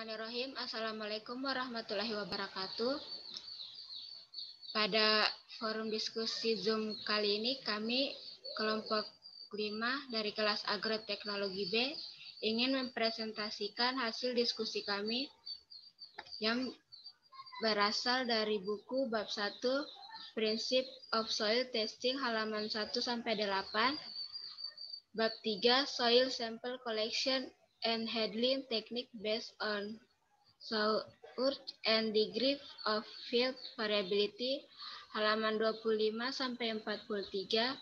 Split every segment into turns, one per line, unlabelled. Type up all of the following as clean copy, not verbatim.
Bismillahirrahmanirrahim. Assalamualaikum warahmatullahi wabarakatuh. Pada forum diskusi Zoom kali ini kami kelompok 5 dari kelas Agroteknologi B ingin mempresentasikan hasil diskusi kami yang berasal dari buku bab 1 Principles of Soil Testing halaman 1 sampai 8, bab 3 Soil Sample Collection and Handling Technique based on soil and degree of field variability halaman 25 sampai 43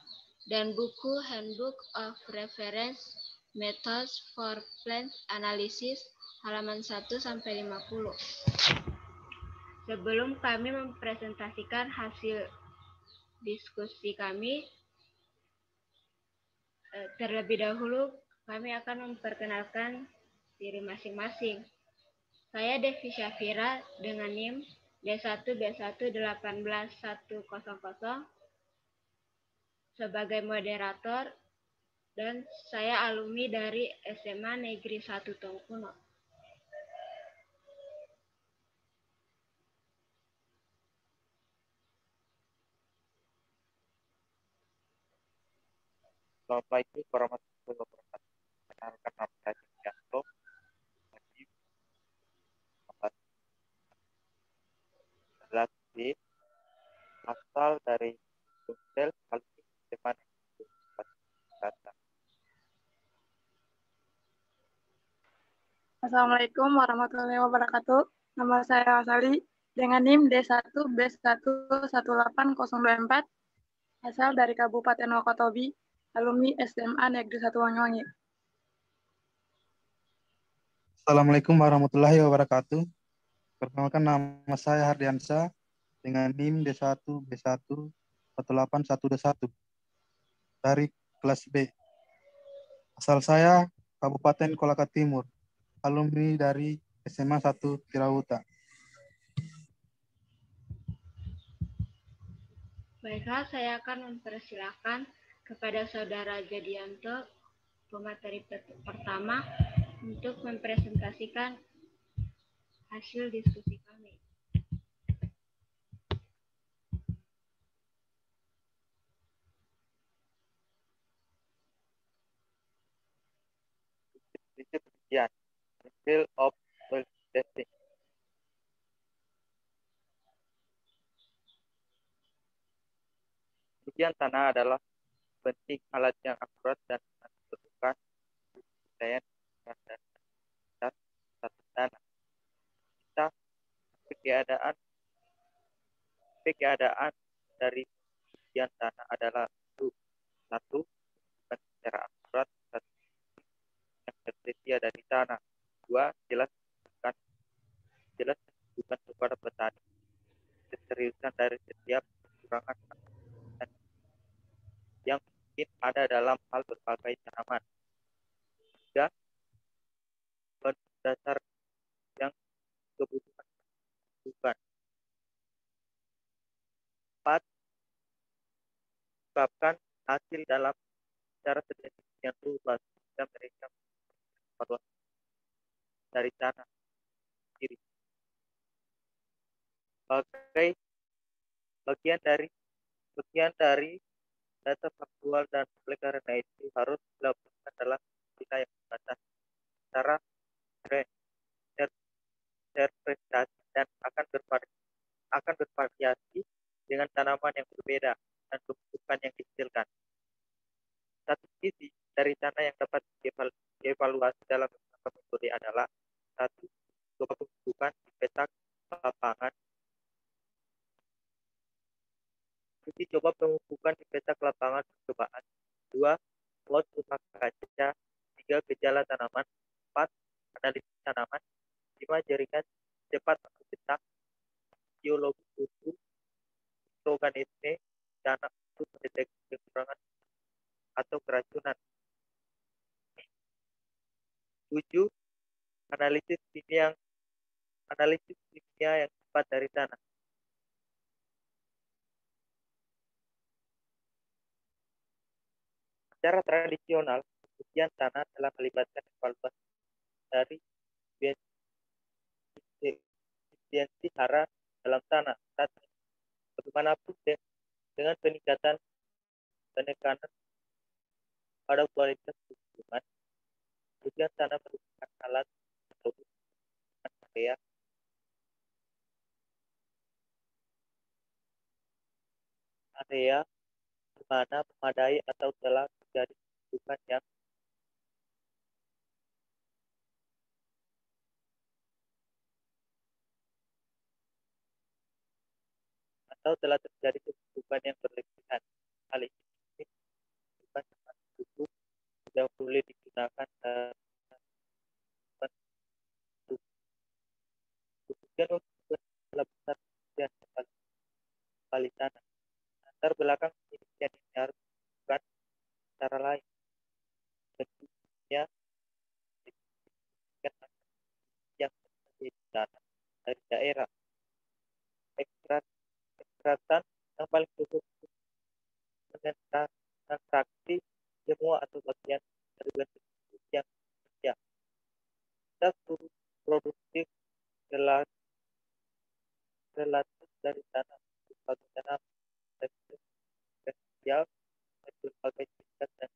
dan buku Handbook of Reference Methods for Plant Analysis halaman 1 sampai 50. Sebelum kami mempresentasikan hasil diskusi kami, terlebih dahulu kami akan memperkenalkan diri masing-masing. Saya Devi Syafira dengan NIM D1B1181100 sebagai moderator dan saya alumni dari SMA Negeri 1 Tongkuno.
Assalamualaikum warahmatullahi wabarakatuh. Perkenalkan nama saya Yanto. Kelas B asal dari Sumsel, Kalimantan Selatan.
Assalamualaikum warahmatullahi wabarakatuh. Nama saya Asali dengan NIM D1B1181024 asal dari Kabupaten Wakatobi, alumni SMA Negeri 1 Wanyuwangi.
Assalamualaikum warahmatullahi wabarakatuh. Perkenalkan nama saya Hardiansyah dengan NIM D1B1181121 dari kelas B. Asal saya Kabupaten Kolaka Timur, alumni dari SMA 1 Tirauta.
Baiklah, saya akan mempersilahkan kepada Saudara Jadianto, pemateri pertama, untuk mempresentasikan hasil diskusi kami.
Demikian, Principles of Soil Testing. Ujian tanah adalah penting alat yang akurat dan menentukan kepercayaan dan status tanah. Keadaan dari ujian tanah adalah satu secara akurat yang tersedia dari tanah. Dua, jelas bukan kepada petani. Keseriusan dari setiap kekurangan yang mungkin ada dalam hal berbagai tanaman. Tiga, berdasar yang kebutuhan. Empat, menyebabkan hasil dalam cara sedemikian rupa sehingga mereka evaluasi dari tanah sendiri. Sebagai bagian dari data faktual dan oleh karena itu harus dilakukan dalam wilayah yang terbatas secara terprestasi dan akan bervariasi dengan tanaman yang berbeda dan kebutuhan yang dihasilkan. Satu sisi dari tanah yang dapat dievaluasi dalam beberapa metode adalah satu, kebutuhan di peta lapangan. Uji coba pengukuran di peta lapangan percobaan. 2. Plot rumah kaca. 3. Gejala tanaman. 4. Analisis tanaman. 5. Jaringan cepat atau cetak. Geologi suhu. Organisme tanah untuk mendeteksi kekurangan atau keracunan. 7. Analisis kimia yang cepat dari tanah. Secara tradisional, ujian tanah telah melibatkan evaluasi dari efisiensi hara dalam tanah. Bagaimanapun dengan peningkatan penekanan pada kualitas lingkungan, kerugian tanah merupakan alat atau area di mana memadai atau telah terjadi kerugian yang berlebihan. Hal ini bukan tempat duduk tidak boleh digunakan dan kemudian untuk skala besar dan kembali tanah. Latar belakang penelitian ini harus dilakukan secara lain. Tentunya yang terjadi di tanah dari daerah. Ekstratan yang paling cukup menekstraksi semua atau bagian dari bentuk yang bekerja. Kita produktif relatif dari tanah berbagai tanah potensial berbagai tingkat dan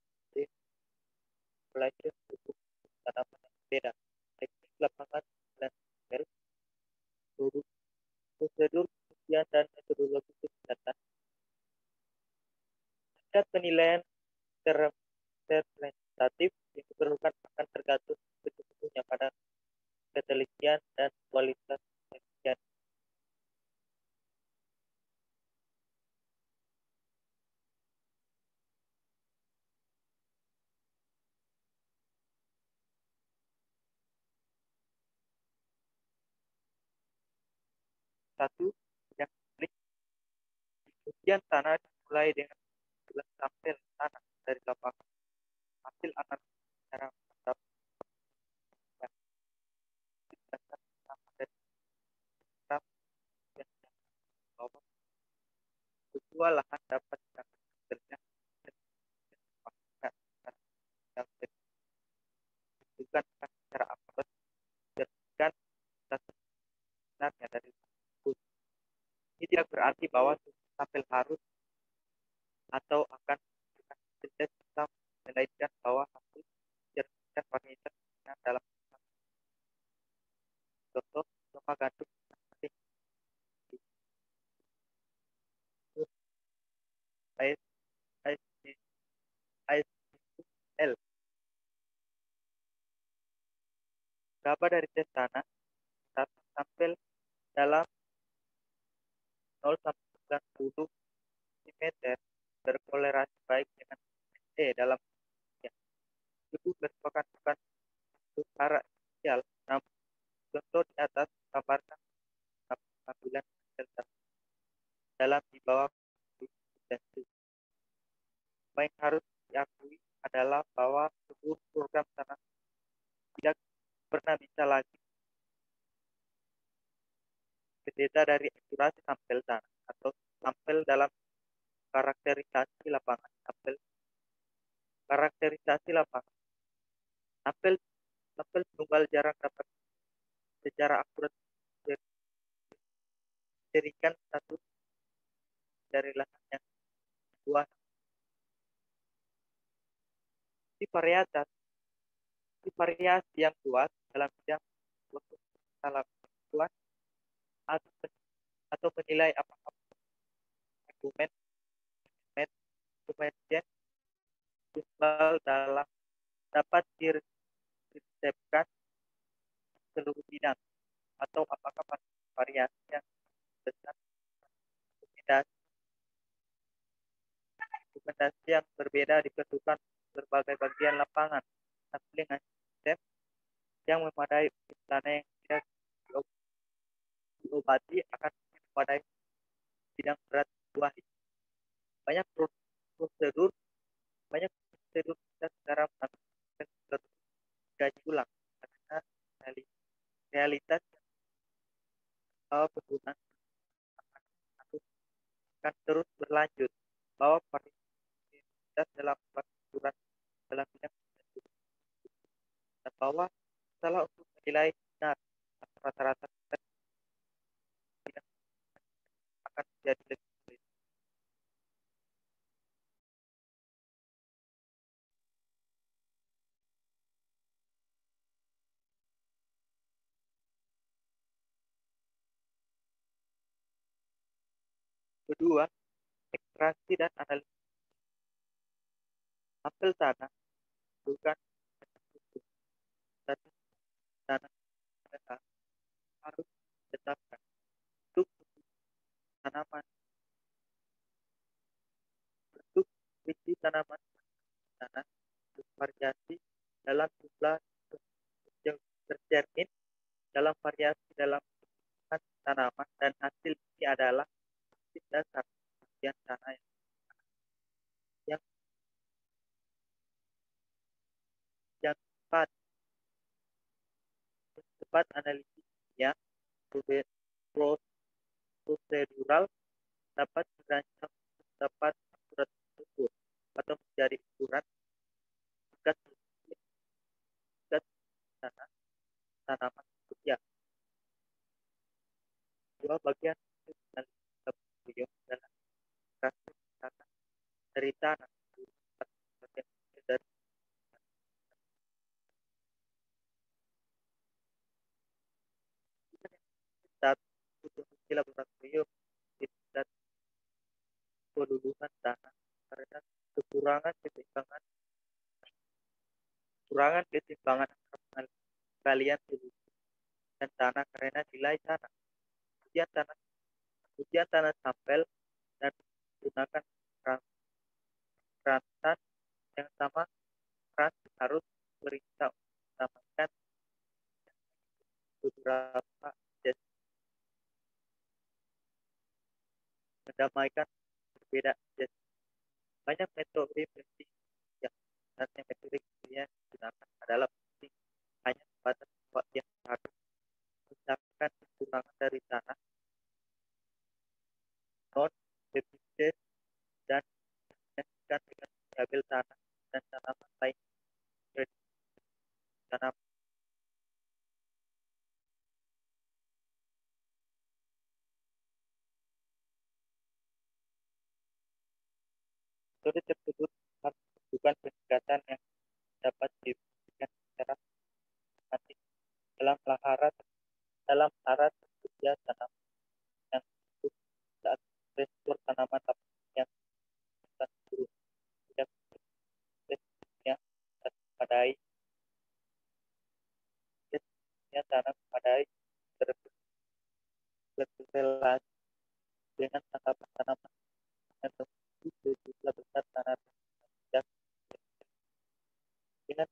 belajar untuk tanaman yang berbeda. Teknik lapangan dan prosedur penelitian dan metodologi kesehatan. Tingkat penilaian representatif yang diperlukan akan tergantung sepenuhnya pada ketelitian dan kualitas penelitian. Satu, yang ujian tanah dimulai dengan sampel tanah dari lapangan. Hasil analisis secara mantap bahwa kedua lahan dapat dikerjakan yang ditentukan secara akurat dan sebenarnya dari tersebut. Ini tidak berarti bahwa sampel harus atau akan kita melainkan bahwa hasil dijadikan parameter dalam contoh rumah gandum ISL. Berapa dari tes tanah sampel dalam 0 sampai 90 cm berkolerasi baik dengan dalam itu merupakan bukan secara inisial, namun contoh di atas gambarkan pengambilan dalam di bawah potensi. Apa yang harus diakui adalah bahwa seluruh program tanah tidak pernah bisa lagi berbeda dari akurasi sampel tanah atau sampel dalam karakterisasi lapangan. Sampel tunggal jarang dapat secara akurat diberikan satu dari lahan yang luas. Di variasi yang luas dalam bidang salah luas atau menilai apakah argumen tunggal dalam dapat diresepkan seluruh bidang atau apakah variasi yang besar dokumentasi yang berbeda diperlukan berbagai bagian lapangan dengan sistem yang memadai tanah yang tidak diobati akan memadai bidang berat buah. Banyak prosedur kita secara gaji ulang karena realitas bahwa penggunaan akan terus berlanjut, bahwa varietas dalam peraturan dalam bidang dan bahwa salah untuk menilai benar rata-rata akan menjadi lebih sulit. Kedua, ekstraksi dan analisis. Sampel tanah bukan data tanah mereka harus ditetapkan untuk tanaman, bentuk biji tanaman tanah bervariasi dalam jumlah yang tercermin dalam variasi dalam tanaman, dan hasil ini adalah hasil dasar bagian tanah yang yang tepat. Tepat analisisnya prosedural dapat dirancang dapat akurat tersebut atau menjadi ukuran tingkat tanah tanaman usia. Dua bagian analisis laboratorium adalah kasus tanah dari tanah, bagian dari satu fungsi laboratorium di tingkat peluluhan tanah karena kekurangan keseimbangan antara kalian dan tanah karena nilai tanah. Ujian tanah sampel dan menggunakan peralatan yang sama, harus periksa mendamaikan beberapa berbeda. Banyak metode prediksi yang sebenarnya metode yang digunakan adalah prediksi hanya sebatas yang harus mencapai kekurangan dari tanah non defisit dan menyesuaikan dengan variabel tanah dan tanaman lain. Tanaman metode tersebut bukan pendekatan yang dapat diberikan secara sistematis dalam arah tersedia tanaman yang cukup saat respon tanaman yang akan turun tidak tesnya padai tanam padai berkorelasi dengan tanaman yang memiliki jumlah besar tanah dengan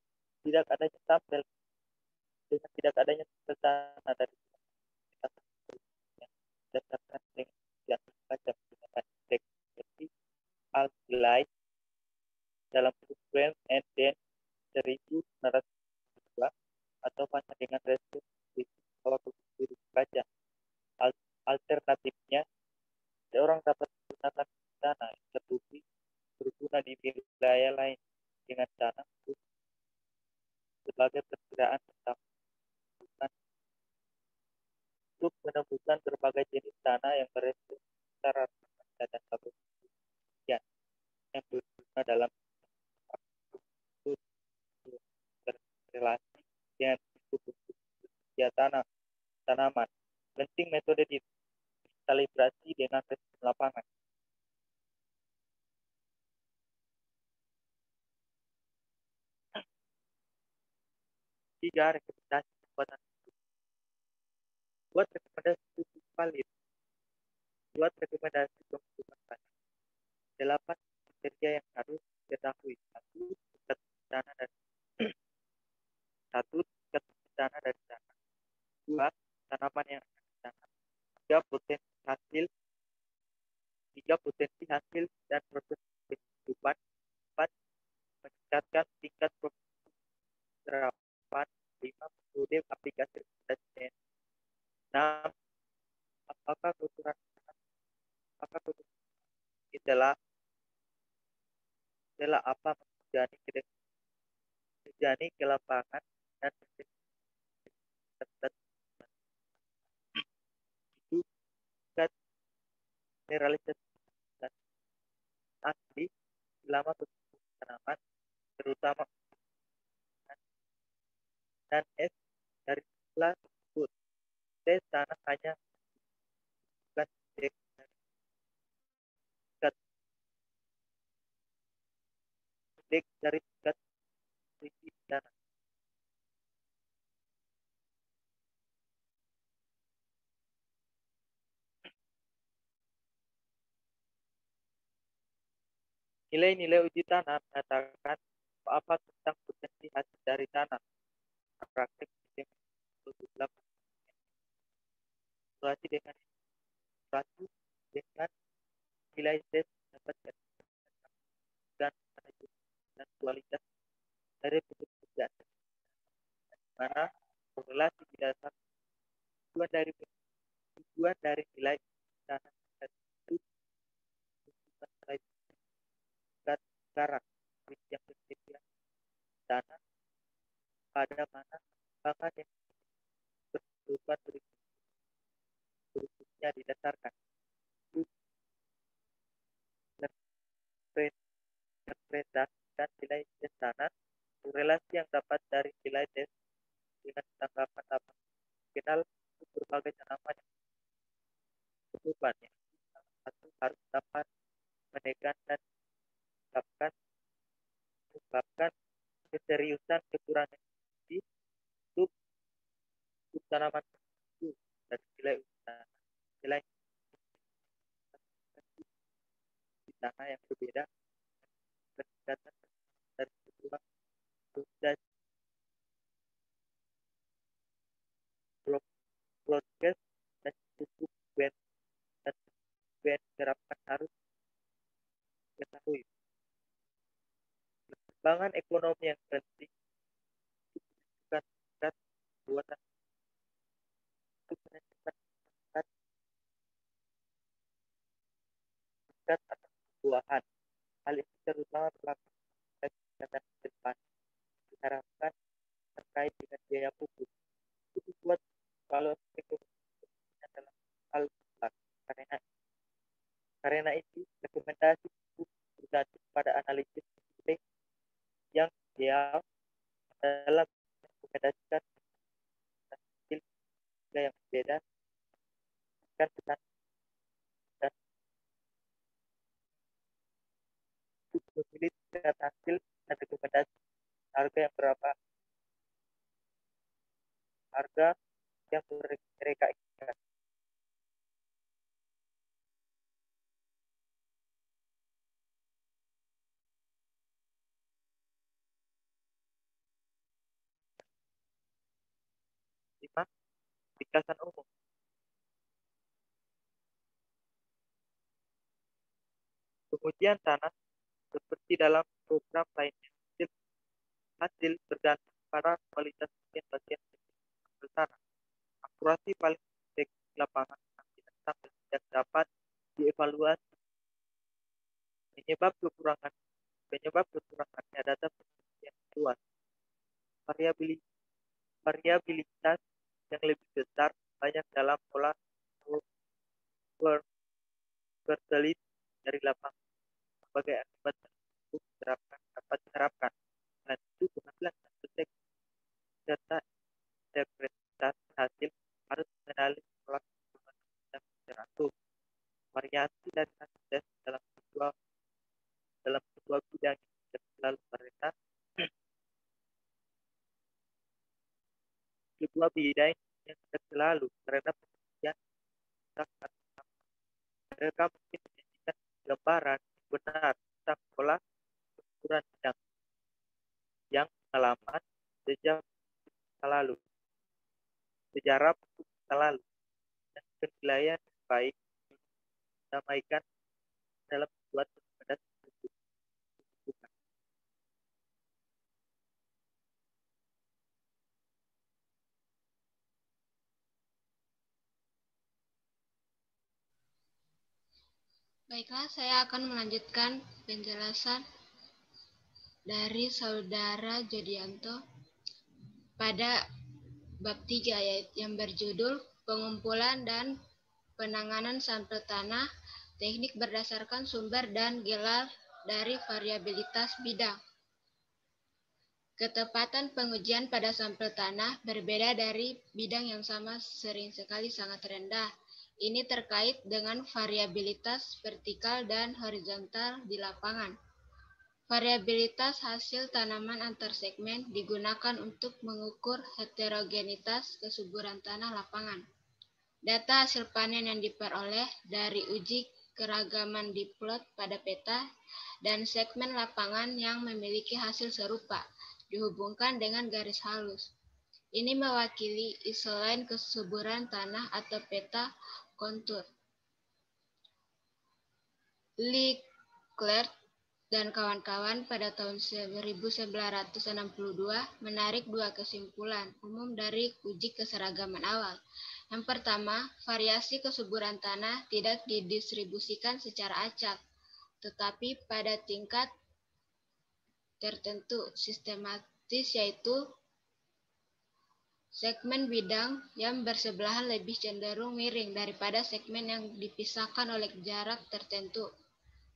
tidak adanya sampel tanah dari berdasarkan dengan yang macam menggunakan deteksi alkali dalam frekuensi NDN 1902 atau hanya dengan resiko bahwa begitu kaca. Alternatifnya, seorang dapat menggunakan tanah yang terbukti berguna di wilayah lain dengan tanah sebagai perkiraan tentang untuk menemukan berbagai jenis tanah yang beresiko secara dan kemudian yang berguna dalam berrelasi dengan tanaman. Penting metode di kalibrasi dengan respon lapangan. Tiga, rekomendasi pembuatan buat rekomendasi pupuk valid. Buat rekomendasi pembuatan valid. 8 kriteria yang harus diketahui. 1. Tingkat tanah dari tanah. 2. Tanaman yang akan ditanam. 3. Potensi hasil dan proses kehidupan. 4. Meningkatkan tingkat terapan. 5. Metode aplikasi rekomendasi. 6. Apakah kebutuhan adalah apa menjadi ke lapangan dan itu dan S dari jumlah tersebut. T tanah hanya bukan D dari tingkat selisih tanah. Nilai-nilai uji tanah menyatakan apa tentang potensi hasil dari tanah. Praktek 28. Simulasi dengan suatu dengan nilai tes dapat dan kualitas dari pekerjaan, mana korelasi berdasarkan tujuan dari nilai tanah itu sekarang yang berbeda tanah pada mana pengembangan yang berupa berikutnya didasarkan interpretasikan nilai tes tanah korelasi yang dapat dari nilai tes dengan tanggapan apa kenal berbagai tanaman yang kebutuhannya atau harus dapat menekan dan menyebabkan keseriusan kekurangan di untuk tanaman itu dari nilai usaha nilai di tanah yang berbeda berdasarkan dari kedua dan broadcast dan cukup band dan band terapkan harus diketahui. Perkembangan ekonomi yang penting bukan tingkat buatan tingkat atau buahan. Hal ini terutama berlaku pada depan diharapkan terkait dengan biaya pupuk. Itu buat kalau ekonomi adalah hal besar karena itu rekomendasi pupuk bergantung pada analisis yang ideal dalam merekomendasikan hasil yang berbeda dan dan memilih tingkat hasil dan rekomendasi harga yang berapa harga yang mereka inginkan. Lima, ringkasan umum. Pengujian tanah seperti dalam program lainnya hasil bergantung pada kualitas bagian tanah. Akurasi paling baik di lapangan tidak dapat dievaluasi. Penyebab kekurangannya data yang luas. Variabilitas yang lebih besar banyak dalam pola berkelit dari lapangan sebagai akibat dapat diterapkan. Dan itu pengambilan aspek serta interpretasi hasil harus mengenali pola yang teratur. Variasi dari hasil tes dalam sebuah bidang yang selalu mereka sebuah bidang yang selalu karena penelitian mereka mungkin menjadikan gambaran benar tentang pola ukuran bidang yang pengalaman sejarah masa lalu dan penilaian baik dinamaikan dalam membuat rekomendasi tersebut.
Baiklah, saya akan melanjutkan penjelasan dari Saudara Jodianto pada bab 3 yang berjudul pengumpulan dan penanganan sampel tanah, teknik berdasarkan sumber dan gelar dari variabilitas bidang. Ketepatan pengujian pada sampel tanah berbeda dari bidang yang sama, sering sekali sangat rendah. Ini terkait dengan variabilitas vertikal dan horizontal di lapangan. Variabilitas hasil tanaman antar segmen digunakan untuk mengukur heterogenitas kesuburan tanah lapangan. Data hasil panen yang diperoleh dari uji keragaman diplot pada peta dan segmen lapangan yang memiliki hasil serupa dihubungkan dengan garis halus. Ini mewakili isolen kesuburan tanah atau peta kontur. Leclerc dan kawan-kawan pada tahun 1962 menarik dua kesimpulan umum dari uji keseragaman awal. Yang pertama, variasi kesuburan tanah tidak didistribusikan secara acak, tetapi pada tingkat tertentu sistematis, yaitu segmen bidang yang bersebelahan lebih cenderung miring daripada segmen yang dipisahkan oleh jarak tertentu.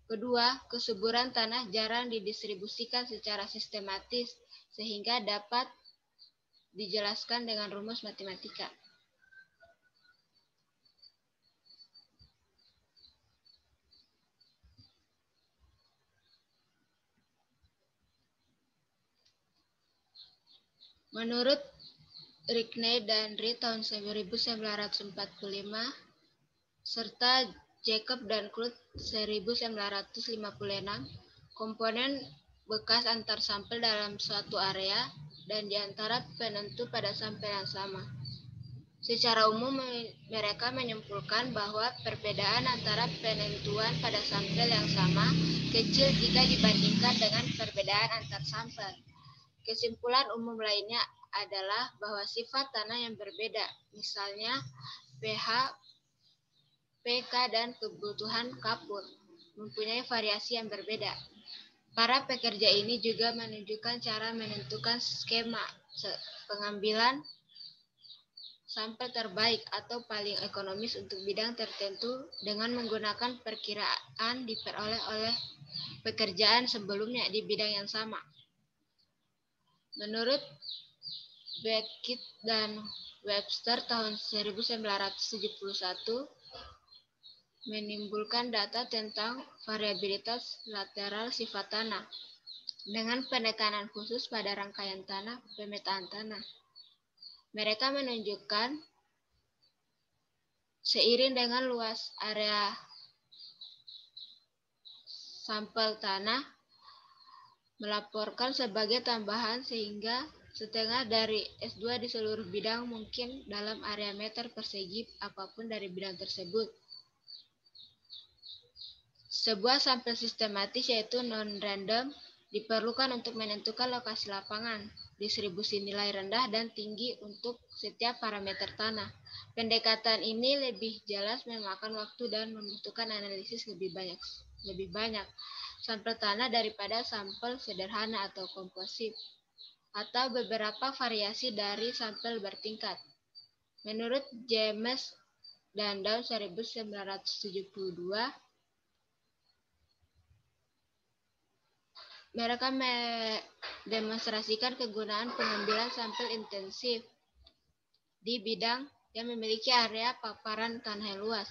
Kedua, kesuburan tanah jarang didistribusikan secara sistematis sehingga dapat dijelaskan dengan rumus matematika. Menurut Rickney dan Reed tahun 1945 serta Jacob dan Kluth 1956, komponen bekas antar sampel dalam suatu area dan di antara penentu pada sampel yang sama. Secara umum mereka menyimpulkan bahwa perbedaan antara penentuan pada sampel yang sama kecil jika dibandingkan dengan perbedaan antar sampel. Kesimpulan umum lainnya adalah bahwa sifat tanah yang berbeda, misalnya pH, pK, dan kebutuhan kapur, mempunyai variasi yang berbeda. Para pekerja ini juga menunjukkan cara menentukan skema pengambilan sampel terbaik atau paling ekonomis untuk bidang tertentu dengan menggunakan perkiraan diperoleh oleh pekerjaan sebelumnya di bidang yang sama. Menurut Beckett dan Webster tahun 1971 menimbulkan data tentang variabilitas lateral sifat tanah dengan penekanan khusus pada rangkaian tanah pemetaan tanah. Mereka menunjukkan seiring dengan luas area sampel tanah melaporkan sebagai tambahan sehingga setengah dari S2 di seluruh bidang mungkin dalam area meter persegi apapun dari bidang tersebut. Sebuah sampel sistematis yaitu non-random diperlukan untuk menentukan lokasi lapangan, distribusi nilai rendah dan tinggi untuk setiap parameter tanah. Pendekatan ini lebih jelas memakan waktu dan membutuhkan analisis lebih banyak sampel tanah daripada sampel sederhana atau komposit, atau beberapa variasi dari sampel bertingkat. Menurut James dan Down 1972, mereka mendemonstrasikan kegunaan pengambilan sampel intensif di bidang yang memiliki area paparan tanah yang luas.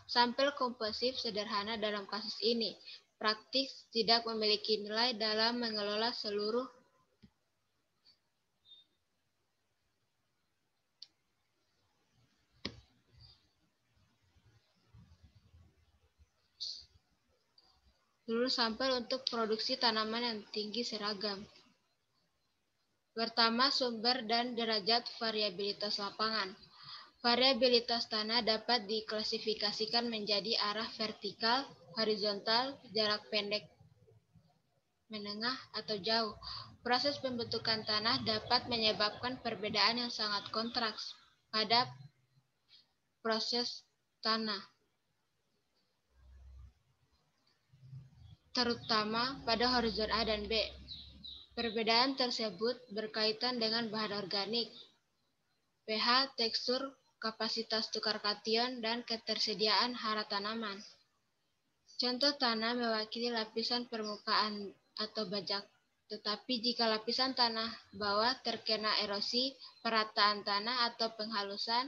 Sampel komposit sederhana dalam kasus ini praktis tidak memiliki nilai dalam mengelola seluruh sampel untuk produksi tanaman yang tinggi seragam. Pertama, sumber dan derajat variabilitas lapangan. Variabilitas tanah dapat diklasifikasikan menjadi arah vertikal, horizontal, jarak pendek, menengah, atau jauh. Proses pembentukan tanah dapat menyebabkan perbedaan yang sangat kontraks pada proses tanah, terutama pada horizon A dan B. Perbedaan tersebut berkaitan dengan bahan organik, pH, tekstur, kapasitas tukar kation, dan ketersediaan hara tanaman. Contoh tanah mewakili lapisan permukaan atau bajak Tetapi jika lapisan tanah bawah terkena erosi, perataan tanah atau penghalusan,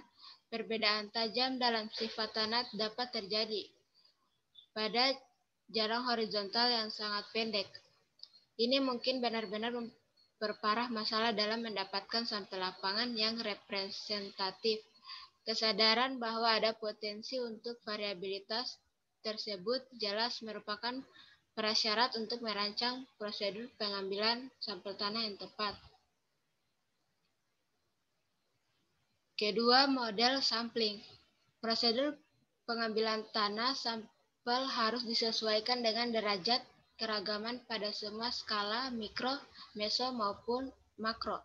perbedaan tajam dalam sifat tanah dapat terjadi pada jarak horizontal yang sangat pendek. Ini mungkin benar-benar memperparah masalah dalam mendapatkan sampel lapangan yang representatif. Kesadaran bahwa ada potensi untuk variabilitas tersebut jelas merupakan prasyarat untuk merancang prosedur pengambilan sampel tanah yang tepat. Kedua, model sampling. Prosedur pengambilan tanah sampel harus disesuaikan dengan derajat keragaman pada semua skala mikro, meso, maupun makro.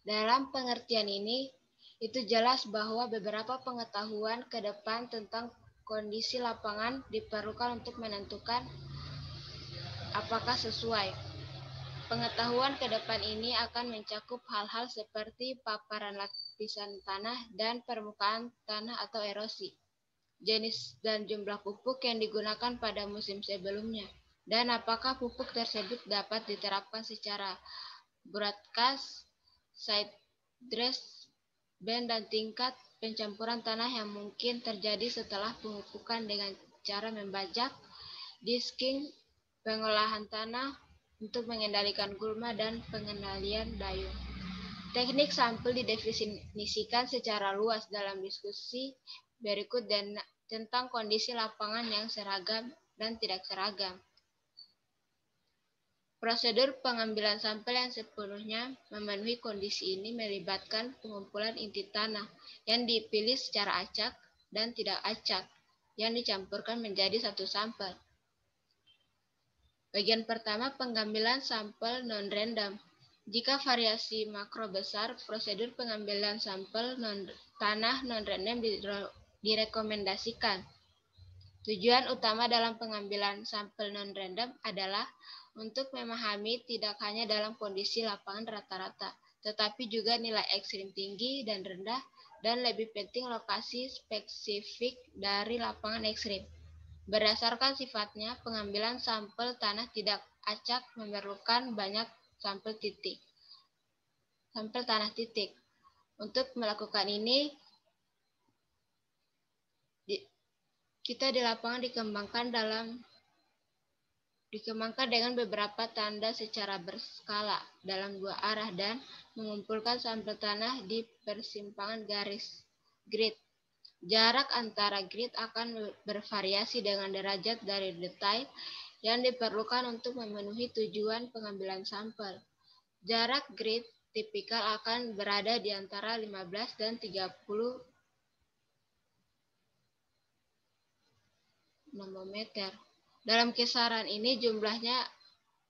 Dalam pengertian ini, itu jelas bahwa beberapa pengetahuan ke depan tentang kondisi lapangan diperlukan untuk menentukan apakah sesuai. Pengetahuan ke depan ini akan mencakup hal-hal seperti paparan lapisan tanah dan permukaan tanah atau erosi, jenis dan jumlah pupuk yang digunakan pada musim sebelumnya, dan apakah pupuk tersebut dapat diterapkan secara broadcast, side dress, band, dan tingkat pencampuran tanah yang mungkin terjadi setelah pemupukan dengan cara membajak, disking, pengolahan tanah untuk mengendalikan gulma dan pengendalian dayung. Teknik sampel didefinisikan secara luas dalam diskusi berikut dan tentang kondisi lapangan yang seragam dan tidak seragam. Prosedur pengambilan sampel yang sepenuhnya memenuhi kondisi ini melibatkan pengumpulan inti tanah yang dipilih secara acak dan tidak acak yang dicampurkan menjadi satu sampel. Bagian pertama, pengambilan sampel non-random. Jika variasi makro besar, prosedur pengambilan sampel tanah non-random direkomendasikan. Tujuan utama dalam pengambilan sampel non-random adalah untuk memahami tidak hanya dalam kondisi lapangan rata-rata, tetapi juga nilai ekstrim tinggi dan rendah, dan lebih penting lokasi spesifik dari lapangan ekstrim. Berdasarkan sifatnya, pengambilan sampel tanah tidak acak memerlukan banyak sampel tanah titik. Untuk melakukan ini, kita di lapangan dikembangkan dengan beberapa tanda secara berskala dalam dua arah dan mengumpulkan sampel tanah di persimpangan garis grid. Jarak antara grid akan bervariasi dengan derajat dari detail yang diperlukan untuk memenuhi tujuan pengambilan sampel. Jarak grid tipikal akan berada di antara 15 dan 30 nanometer. Dalam kisaran ini jumlahnya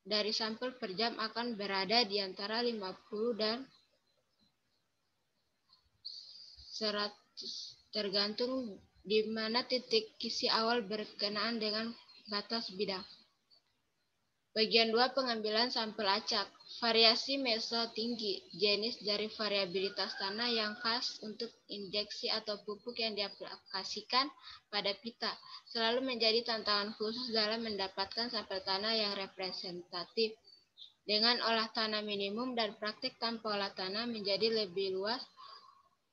dari sampel per jam akan berada di antara 50 dan 100 tergantung di mana titik kisi awal berkenaan dengan batas bidang. Bagian 2, pengambilan sampel acak. Variasi meso tinggi, jenis dari variabilitas tanah yang khas untuk injeksi atau pupuk yang diaplikasikan pada pita, selalu menjadi tantangan khusus dalam mendapatkan sampel tanah yang representatif. Dengan olah tanah minimum dan praktik tanpa olah tanah menjadi lebih luas,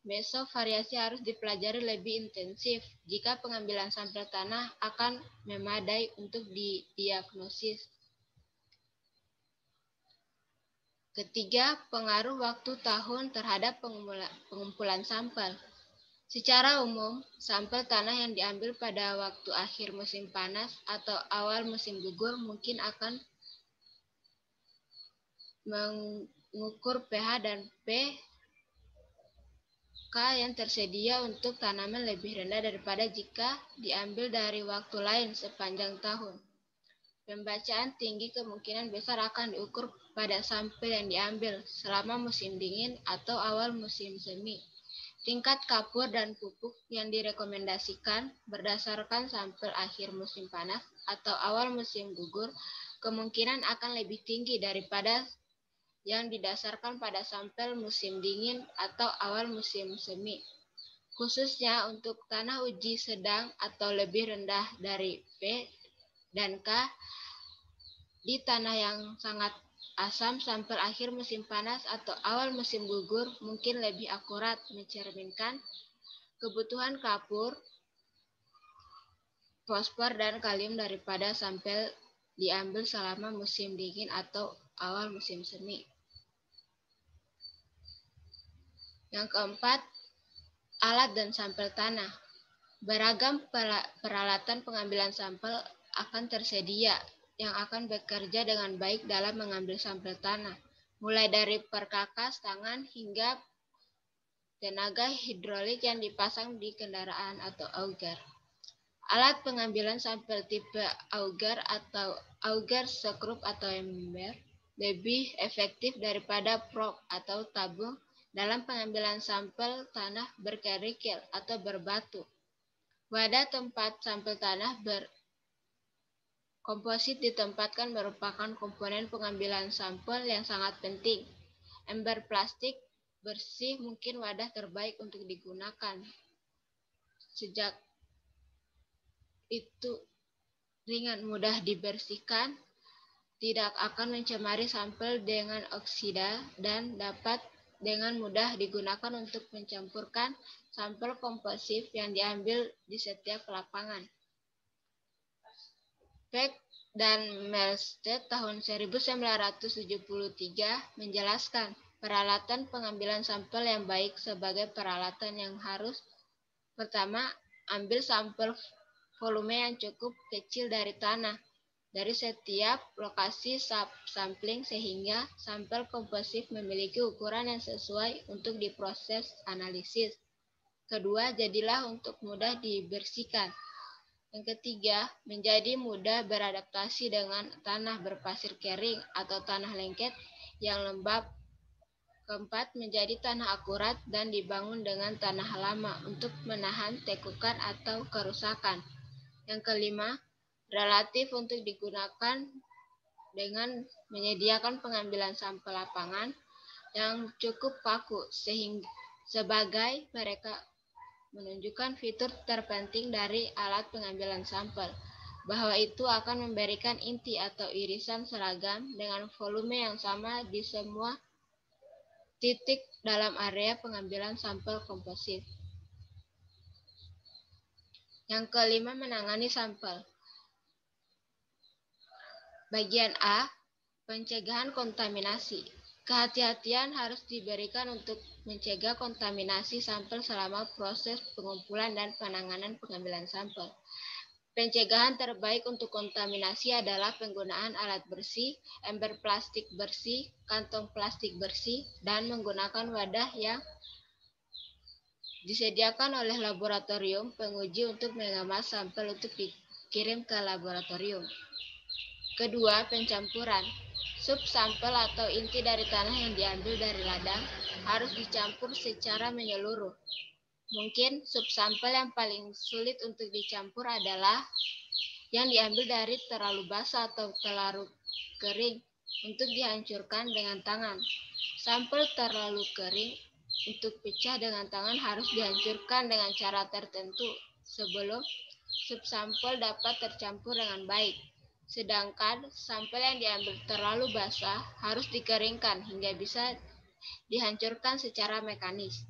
meso variasi harus dipelajari lebih intensif jika pengambilan sampel tanah akan memadai untuk didiagnosis. Ketiga, pengaruh waktu tahun terhadap pengumpulan sampel. Secara umum, sampel tanah yang diambil pada waktu akhir musim panas atau awal musim gugur mungkin akan mengukur pH dan pK yang tersedia untuk tanaman lebih rendah daripada jika diambil dari waktu lain sepanjang tahun. Pembacaan tinggi kemungkinan besar akan diukur pada sampel yang diambil selama musim dingin atau awal musim semi. Tingkat kapur dan pupuk yang direkomendasikan berdasarkan sampel akhir musim panas atau awal musim gugur kemungkinan akan lebih tinggi daripada yang didasarkan pada sampel musim dingin atau awal musim semi, khususnya untuk tanah uji sedang atau lebih rendah dari P dan K di tanah yang sangat asam sampel akhir musim panas atau awal musim gugur mungkin lebih akurat mencerminkan kebutuhan kapur, fosfor, dan kalium daripada sampel diambil selama musim dingin atau awal musim semi. Yang keempat, alat dan sampel tanah. Beragam peralatan pengambilan sampel akan tersedia yang akan bekerja dengan baik dalam mengambil sampel tanah, mulai dari perkakas tangan hingga tenaga hidrolik yang dipasang di kendaraan atau auger. Alat pengambilan sampel tipe auger atau auger sekrup atau ember lebih efektif daripada probe atau tabung dalam pengambilan sampel tanah berkerikil atau berbatu. Wadah tempat sampel tanah berkomposit ditempatkan merupakan komponen pengambilan sampel yang sangat penting. Ember plastik bersih mungkin wadah terbaik untuk digunakan. Sejak itu ringan, mudah dibersihkan, tidak akan mencemari sampel dengan oksida, dan dapat dengan mudah digunakan untuk mencampurkan sampel komposif yang diambil di setiap lapangan. Peck dan Melstead tahun 1973 menjelaskan peralatan pengambilan sampel yang baik sebagai peralatan yang harus pertama, ambil sampel volume yang cukup kecil dari tanah dari setiap lokasi sampling sehingga sampel komposif memiliki ukuran yang sesuai untuk diproses analisis. Kedua, jadilah untuk mudah dibersihkan. Yang ketiga, menjadi mudah beradaptasi dengan tanah berpasir kering atau tanah lengket yang lembab. Keempat, menjadi tanah akurat dan dibangun dengan tanah lama untuk menahan tekukan atau kerusakan. Yang kelima, relatif untuk digunakan dengan menyediakan pengambilan sampel lapangan yang cukup kaku sebagai mereka menunjukkan fitur terpenting dari alat pengambilan sampel, bahwa itu akan memberikan inti atau irisan seragam dengan volume yang sama di semua titik dalam area pengambilan sampel komposit. Yang kelima, menangani sampel. Bagian A, pencegahan kontaminasi. Kehati-hatian harus diberikan untuk mencegah kontaminasi sampel selama proses pengumpulan dan penanganan pengambilan sampel. Pencegahan terbaik untuk kontaminasi adalah penggunaan alat bersih, ember plastik bersih, kantong plastik bersih, dan menggunakan wadah yang disediakan oleh laboratorium penguji untuk mengemas sampel untuk dikirim ke laboratorium. Kedua, pencampuran. Subsampel atau inti dari tanah yang diambil dari ladang harus dicampur secara menyeluruh. Mungkin subsampel yang paling sulit untuk dicampur adalah yang diambil dari terlalu basah atau terlalu kering untuk dihancurkan dengan tangan. Sampel terlalu kering untuk pecah dengan tangan harus dihancurkan dengan cara tertentu sebelum subsampel dapat tercampur dengan baik. Sedangkan sampel yang diambil terlalu basah harus dikeringkan hingga bisa dihancurkan secara mekanis.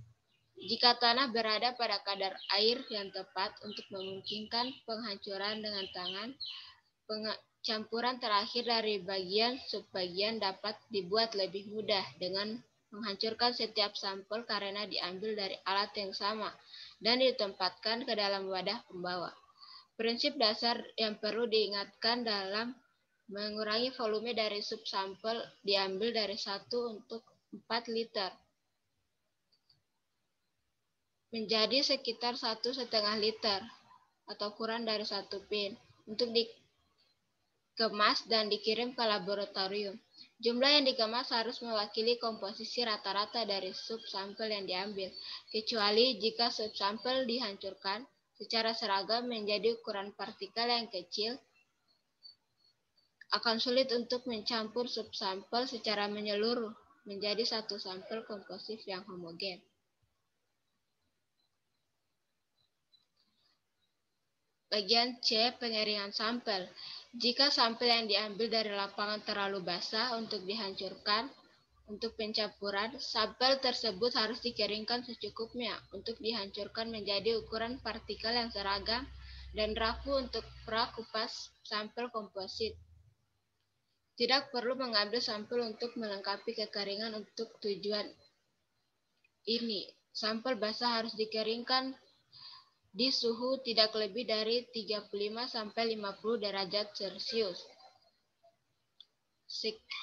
Jika tanah berada pada kadar air yang tepat untuk memungkinkan penghancuran dengan tangan, campuran terakhir dari bagian subbagian dapat dibuat lebih mudah dengan menghancurkan setiap sampel karena diambil dari alat yang sama dan ditempatkan ke dalam wadah pembawa. Prinsip dasar yang perlu diingatkan dalam mengurangi volume dari subsampel diambil dari 1 untuk 4 liter menjadi sekitar 1,5 liter atau kurang dari 1 pin untuk dikemas dan dikirim ke laboratorium. Jumlah yang dikemas harus mewakili komposisi rata-rata dari subsampel yang diambil, kecuali jika subsampel dihancurkan secara seragam menjadi ukuran partikel yang kecil, akan sulit untuk mencampur subsampel secara menyeluruh menjadi satu sampel komposif yang homogen. Bagian C, pengeringan sampel. Jika sampel yang diambil dari lapangan terlalu basah untuk dihancurkan, untuk pencampuran, sampel tersebut harus dikeringkan secukupnya untuk dihancurkan menjadi ukuran partikel yang seragam dan rapuh untuk prakupas sampel komposit. Tidak perlu mengambil sampel untuk melengkapi kekeringan untuk tujuan ini. Sampel basah harus dikeringkan di suhu tidak lebih dari 35–50 derajat Celcius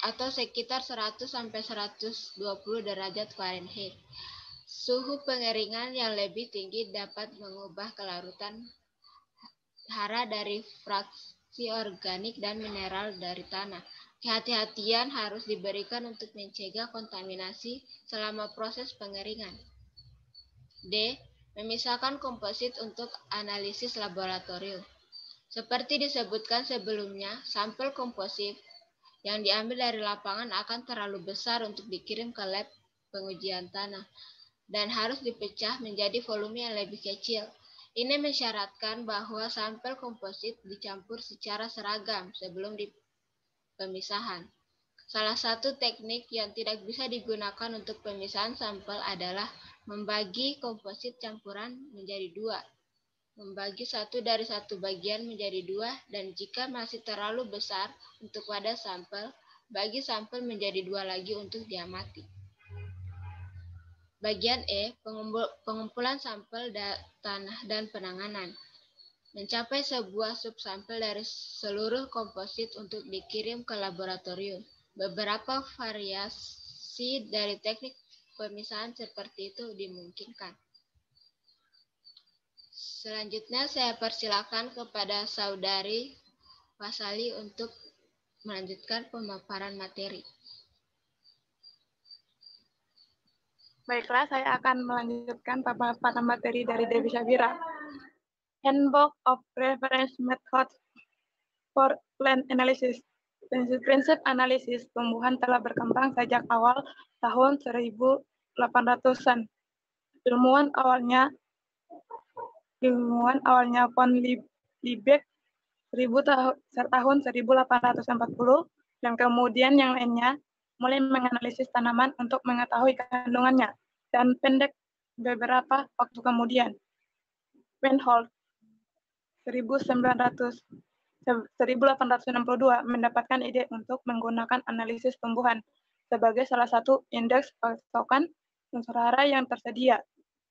atau sekitar 100–120 derajat Fahrenheit. Suhu pengeringan yang lebih tinggi dapat mengubah kelarutan hara dari fraksi organik dan mineral dari tanah. Kehati-hatian harus diberikan untuk mencegah kontaminasi selama proses pengeringan. D. Memisahkan komposit untuk analisis laboratorium. Seperti disebutkan sebelumnya, sampel komposit yang diambil dari lapangan akan terlalu besar untuk dikirim ke lab pengujian tanah dan harus dipecah menjadi volume yang lebih kecil. Ini mensyaratkan bahwa sampel komposit dicampur secara seragam sebelum pemisahan. Salah satu teknik yang tidak bisa digunakan untuk pemisahan sampel adalah membagi komposit campuran menjadi dua. Membagi satu dari satu bagian menjadi dua, dan jika masih terlalu besar untuk wadah sampel, bagi sampel menjadi dua lagi untuk diamati. Bagian E, pengumpulan sampel tanah dan penanganan. Mencapai sebuah subsampel dari seluruh komposit untuk dikirim ke laboratorium. Beberapa variasi dari teknik pemisahan seperti itu dimungkinkan. Selanjutnya saya persilakan kepada Saudari Wasali untuk melanjutkan pemaparan materi.
Baiklah, saya akan melanjutkan pemaparan materi dari Dewi Syabira. Handbook of Reference Methods for Plant Analysis. Prinsip analisis tumbuhan telah berkembang sejak awal tahun 1800-an. Ilmuwan awalnya von Liebeck tahun 1840, dan kemudian yang lainnya mulai menganalisis tanaman untuk mengetahui kandungannya, dan pendek beberapa waktu kemudian. Weinhold 1862 mendapatkan ide untuk menggunakan analisis tumbuhan sebagai salah satu indeks patokan unsur hara yang tersedia.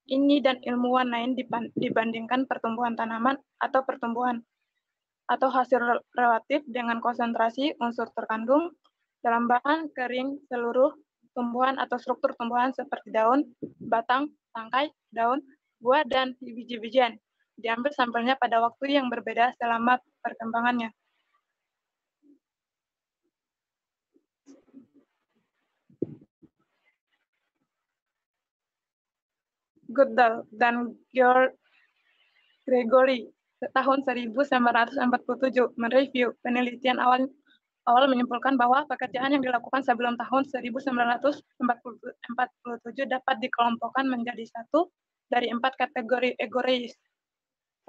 Ini dan ilmuwan lain dibandingkan pertumbuhan tanaman atau hasil relatif dengan konsentrasi unsur terkandung dalam bahan kering seluruh tumbuhan atau struktur tumbuhan seperti daun, batang, tangkai, daun, buah, dan biji-bijian. Diambil sampelnya pada waktu yang berbeda selama perkembangannya. Goodall dan Gregory tahun 1947 mereview penelitian awal menyimpulkan bahwa pekerjaan yang dilakukan sebelum tahun 1947 dapat dikelompokkan menjadi satu dari 4 kategori egois.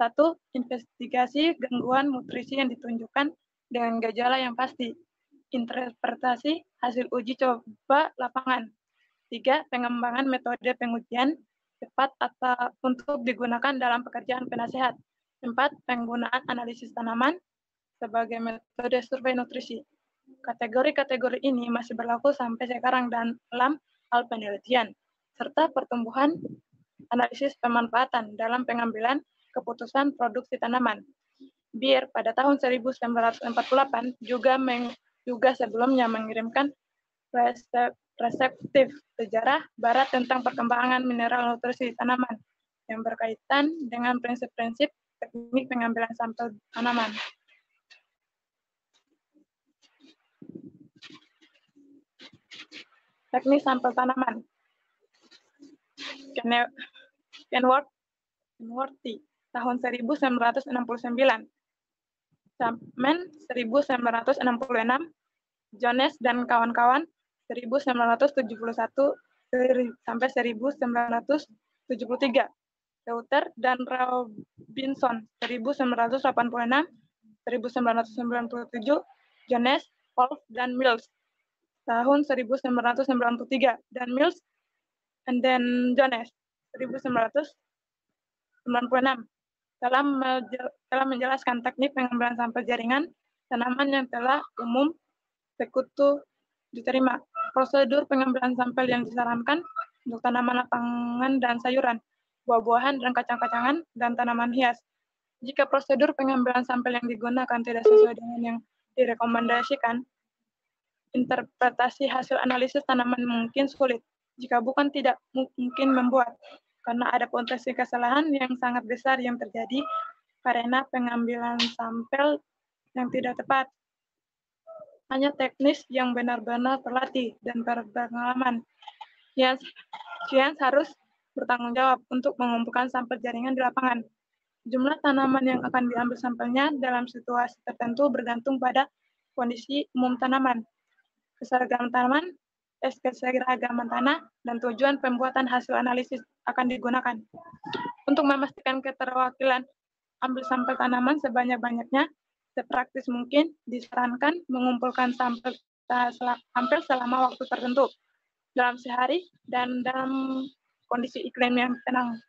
1. Investigasi gangguan nutrisi yang ditunjukkan dengan gejala yang pasti. Interpretasi hasil uji coba lapangan. 3. Pengembangan metode pengujian cepat atau untuk digunakan dalam pekerjaan penasehat. 4. Penggunaan analisis tanaman sebagai metode survei nutrisi. Kategori-kategori ini masih berlaku sampai sekarang dalam hal penelitian, serta pertumbuhan analisis pemanfaatan dalam pengambilan keputusan produksi tanaman. Beer pada tahun 1948 juga sebelumnya mengirimkan reseptif sejarah Barat tentang perkembangan mineral nutrisi tanaman yang berkaitan dengan prinsip-prinsip teknik pengambilan sampel tanaman. Teknik sampel tanaman. Kenworthy tahun 1969, Chapman 1966, Jones dan kawan-kawan 1971 sampai 1973, Reuter dan Robinson 1986, 1997, Jones, Wolf, dan Mills. Tahun 1993, dan Mills, and then Jones, 1996. Telah menjelaskan teknik pengambilan sampel jaringan tanaman yang telah umum sekutu diterima. Prosedur pengambilan sampel yang disarankan untuk tanaman lapangan dan sayuran, buah-buahan dan kacang-kacangan, dan tanaman hias. Jika prosedur pengambilan sampel yang digunakan tidak sesuai dengan yang direkomendasikan, interpretasi hasil analisis tanaman mungkin sulit, jika bukan tidak mungkin membuat, karena ada potensi kesalahan yang sangat besar yang terjadi karena pengambilan sampel yang tidak tepat. Hanya teknis yang benar-benar terlatih dan berpengalaman yang harus bertanggung jawab untuk mengumpulkan sampel jaringan di lapangan. Jumlah tanaman yang akan diambil sampelnya dalam situasi tertentu bergantung pada kondisi umum tanaman, keseragaman tanaman, keseragaman tanah, dan tujuan pembuatan hasil analisis akan digunakan. Untuk memastikan keterwakilan ambil sampel tanaman sebanyak-banyaknya, sepraktis mungkin disarankan mengumpulkan sampel selama waktu tertentu dalam sehari dan dalam kondisi iklim yang tenang.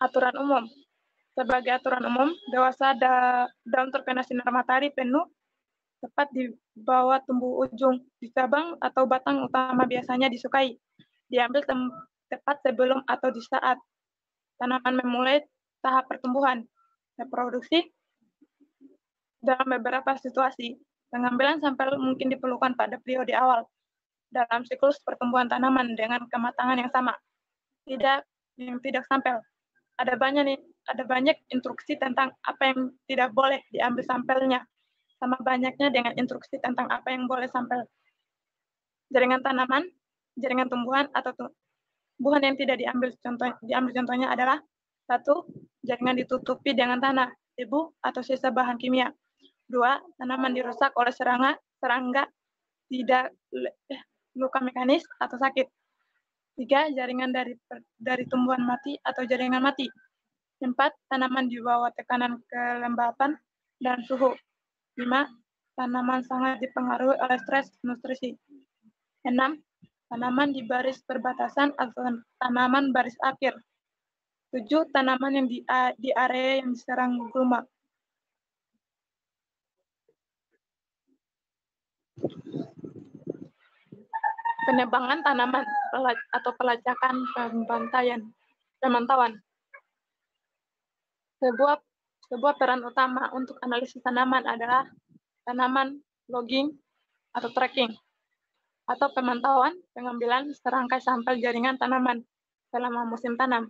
Aturan umum. Sebagai aturan umum, dewasa daun terkena sinar matahari penuh tepat di bawah tumbuh ujung di cabang atau batang utama biasanya disukai. Diambil tepat sebelum atau di saat tanaman memulai tahap pertumbuhan. Reproduksi. Dalam beberapa situasi, pengambilan sampel mungkin diperlukan pada periode awal dalam siklus pertumbuhan tanaman dengan kematangan yang sama. Tidak sampel. Ada banyak instruksi tentang apa yang tidak boleh diambil sampelnya, sama banyaknya dengan instruksi tentang apa yang boleh sampel. Jaringan tanaman, jaringan tumbuhan atau tumbuhan yang tidak diambil contohnya adalah 1. Jaringan ditutupi dengan tanah, debu, atau sisa bahan kimia. 2. Tanaman dirusak oleh serangga, tidak luka mekanis atau sakit. 3. Jaringan dari tumbuhan mati atau jaringan mati. 4. Tanaman di bawah tekanan kelembapan dan suhu. 5. Tanaman sangat dipengaruhi oleh stres nutrisi. 6. Tanaman di baris perbatasan atau tanaman baris akhir. 7. Tanaman yang di area yang diserang gulma. Penebangan tanaman atau pelacakan pemantauan. Sebuah peran utama untuk analisis tanaman adalah tanaman logging atau tracking, atau pemantauan pengambilan serangkai sampel jaringan tanaman selama musim tanam.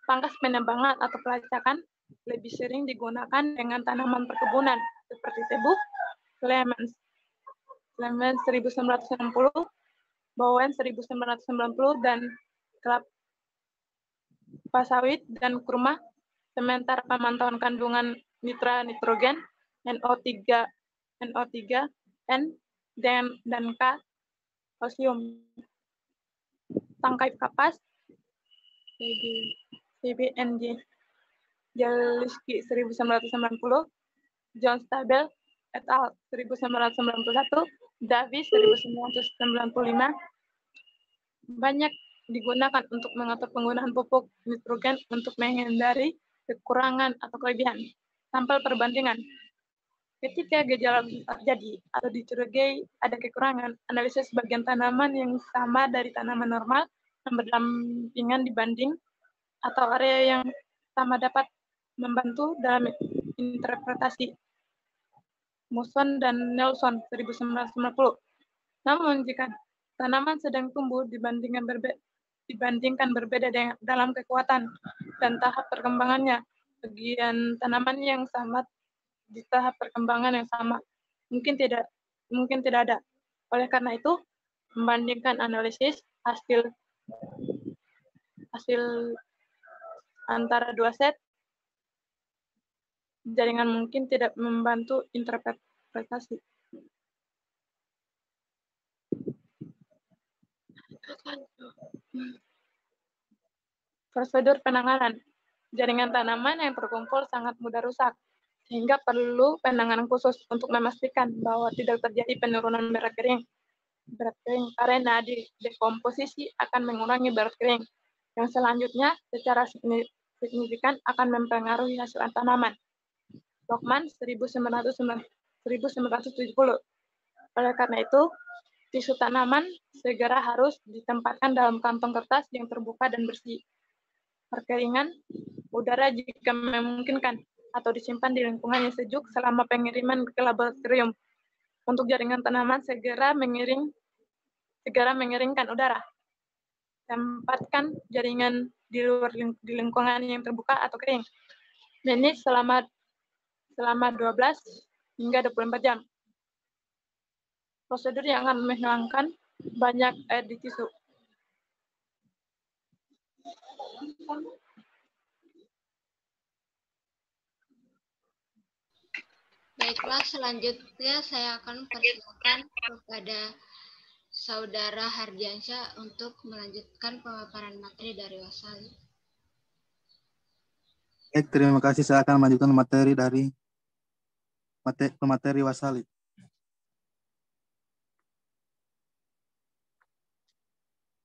Pangkas penebangan atau pelacakan lebih sering digunakan dengan tanaman perkebunan seperti tebu, clemens 1960, bowen 1990, dan kelapa sawit dan kurma. Sementara pemantauan kandungan nitrogen, NO3, N, dan K, kalsium. Tangkai kapas, CBNJ, Jaliski 1990, John Stabell et al. 1991, Davis 1995, banyak digunakan untuk mengatur penggunaan pupuk nitrogen untuk menghindari kekurangan atau kelebihan. Sampel perbandingan. Ketika gejala terjadi atau dicurigai ada kekurangan, analisis bagian tanaman yang sama dari tanaman normal yang berdampingan dibanding atau area yang sama dapat membantu dalam interpretasi. Muson dan Nelson 1990. Namun jika tanaman sedang tumbuh dibandingkan berbeda dalam kekuatan dan tahap perkembangannya, bagian tanaman yang sama di tahap perkembangan yang sama mungkin tidak ada. Oleh karena itu, membandingkan analisis hasil antara dua set jaringan mungkin tidak membantu interpretasi. Prosedur penanganan. Jaringan tanaman yang terkumpul sangat mudah rusak, sehingga perlu penanganan khusus untuk memastikan bahwa tidak terjadi penurunan berat kering. Berat kering karena dekomposisi akan mengurangi berat kering, yang selanjutnya secara signifikan akan mempengaruhi hasil tanaman. Lokman 1970. Oleh karena itu, tisu tanaman segera harus ditempatkan dalam kantong kertas yang terbuka dan bersih. Perkeringan udara jika memungkinkan, atau disimpan di lingkungan yang sejuk selama pengiriman ke laboratorium. Untuk jaringan tanaman segera mengeringkan udara. Tempatkan jaringan di luar di lingkungan yang terbuka atau kering. Manage selama 12 hingga 24 jam. Prosedur yang akan menghilangkan banyak air di tisu.
Baiklah, selanjutnya saya akan persilakan kepada Saudara Hardiansyah untuk melanjutkan pemaparan materi dari Wasali.
Baik, terima kasih. Saya akan melanjutkan materi dari pemateri Wasali.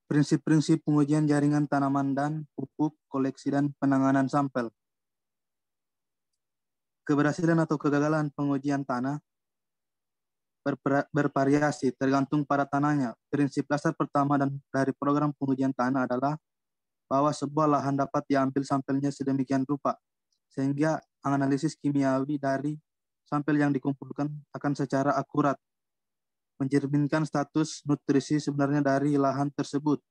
Prinsip-prinsip pengujian jaringan tanaman dan pupuk, koleksi, dan penanganan sampel. Keberhasilan atau kegagalan pengujian tanah bervariasi tergantung pada tanahnya. Prinsip dasar pertama dari program pengujian tanah adalah bahwa sebuah lahan dapat diambil sampelnya sedemikian rupa, sehingga analisis kimiawi dari sampel yang dikumpulkan akan secara akurat mencerminkan status nutrisi sebenarnya dari lahan tersebut.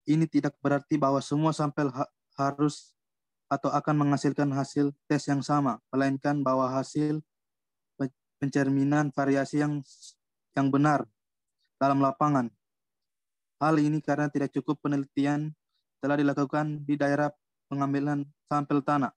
Ini tidak berarti bahwa semua sampel harus atau akan menghasilkan hasil tes yang sama, melainkan bahwa hasil pencerminan variasi yang benar dalam lapangan. Hal ini karena tidak cukup penelitian telah dilakukan di daerah pengambilan sampel tanah.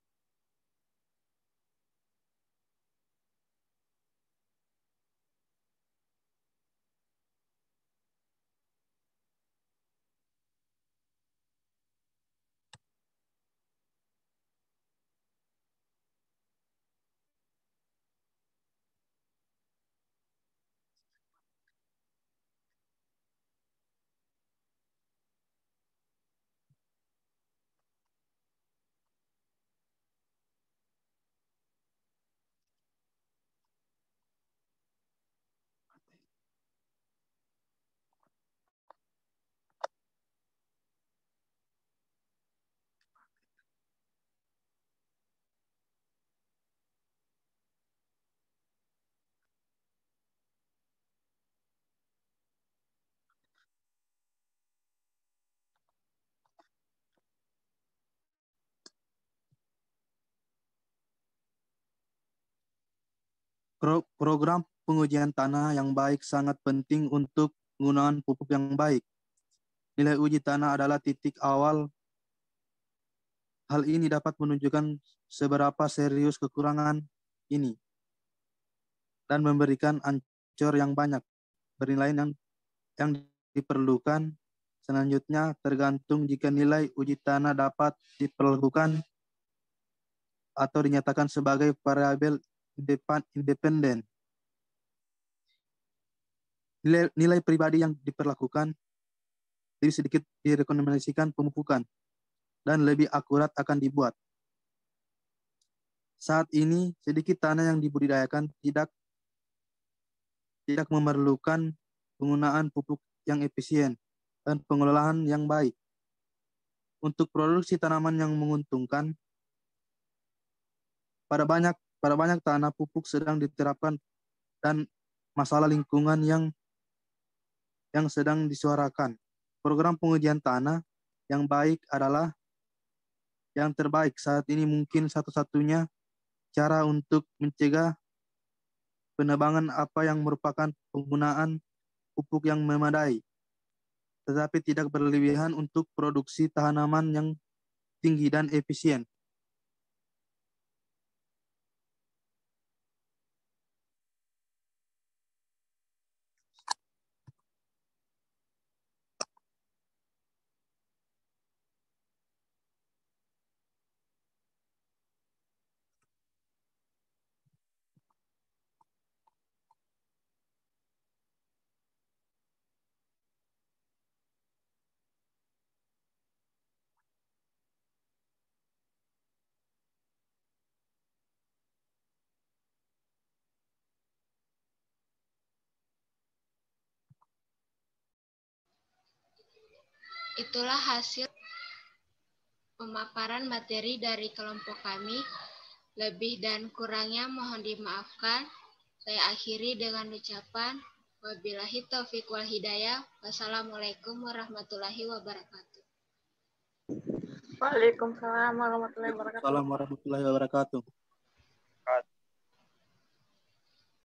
Program pengujian tanah yang baik sangat penting untuk penggunaan pupuk yang baik. Nilai uji tanah adalah titik awal. Hal ini dapat menunjukkan seberapa serius kekurangan ini dan memberikan ancor yang banyak. Penilaian yang diperlukan selanjutnya tergantung jika nilai uji tanah dapat diperlakukan atau dinyatakan sebagai variabel independen. Nilai pribadi yang diperlakukan lebih sedikit direkomendasikan pemupukan dan lebih akurat akan dibuat. Saat ini sedikit tanah yang dibudidayakan tidak memerlukan penggunaan pupuk yang efisien dan pengelolaan yang baik. Untuk produksi tanaman yang menguntungkan, pada banyak tanah pupuk sedang diterapkan dan masalah lingkungan yang sedang disuarakan. Program pengujian tanah yang baik adalah yang terbaik saat ini, mungkin satu-satunya cara untuk mencegah penebangan apa yang merupakan penggunaan pupuk yang memadai, tetapi tidak berlebihan untuk produksi tanaman yang tinggi dan efisien.
itulah hasil pemaparan materi dari kelompok kami. Lebih dan kurangnya mohon dimaafkan. Saya akhiri dengan ucapan wabillahi taufiq wal hidayah. Wassalamualaikum warahmatullahi wabarakatuh.
Waalaikumsalam warahmatullahi wabarakatuh.
Assalamualaikum warahmatullahi wabarakatuh.